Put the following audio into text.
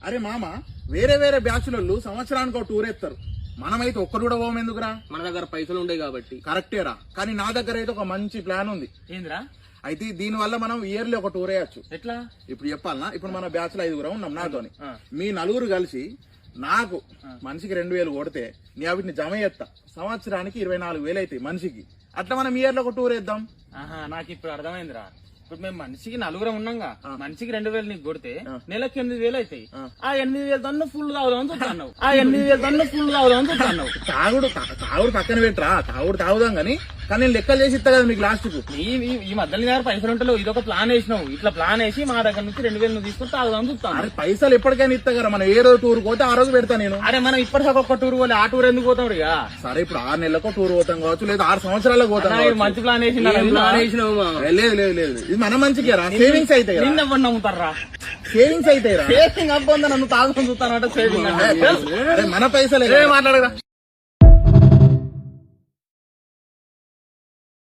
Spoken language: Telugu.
అరే మామ, వేరే వేరే బ్యాచులర్లు సంవత్సరానికి ఒక టూర్ ఎత్తారు, మనమైతే ఒక్కరు కూడా పోం ఎందుకురా? మన దగ్గర పైసలు ఉండే కాబట్టి. కరెక్టేరా, కానీ నా దగ్గర అయితే ఒక మంచి ప్లాన్ ఉంది. ఏంద్రా? అయితే దీని వల్ల మనం ఇయర్లీ ఒక టూర్ వేయచ్చు. ఎట్లా? ఇప్పుడు చెప్పాలనా, ఇప్పుడు మన బ్యాచ్ లో 5 ఉన్నాం నాతోని. మీ 4 కలిసి నాకు మనిషికి 2000 కొడితే నీ వీటిని జమ చేస్తా, సంవత్సరానికి 24,000 అవుతాయి మనిషికి. అట్లా మనం ఇయర్లో ఒక టూర్ వేద్దాం. నాకు ఇప్పుడు అర్థమైందిరా. ఇప్పుడు మేము మనిషికి 4 ఉన్నాగా, మనిషికి 2000 నీకు కొడితే నెలకి 8,000 అవుతాయి. ఆ 8,000 తన్ను ఫుల్ తాగుదామని చూస్తున్నావు. తాగుడు పక్కన పెట్టరా, తాగుదాం కానీ నేను లెక్కలు చేసి ఇస్తా కదా మీకు లాస్ట్ కు. ఈ మధ్యలో దగ్గర పైసలు ఉంటలేవు, ఇదొక ప్లాన్ వేసినావు. ఇట్లా ప్లాన్ వేసి మా దగ్గర నుంచి 2000 నువ్వు తీసుకుని తాగుదామని చూస్తాను. అరే పైసలు ఎప్పటికైనా ఇస్తా కదా, మనం ఏ రోజు టూర్ పోతే ఆ రోజు పెడతా నేను. అరే మనం ఇప్పటిదాకా ఒక్క టూర్ పోలే, ఆ టూర్ ఎందుకు పోతాం ఇక? సరే ఇప్పుడు 6 నెలలకు టూర్ పోతాం కావచ్చు, లేదా 6 సంవత్సరాలకు పోతాం. మంచి ప్లాన్ వేసి లేదు ఇది మన మంచికి రా, సేవింగ్స్ అయితే నిన్నెవ్వండి నమ్ముతారా? సేవింగ్స్ అయితే సేవింగ్ అబ్బందా, నన్ను తాగుతాను చూస్తానంటే సేవింగ్ మన పైసలే మాట్లాడగా.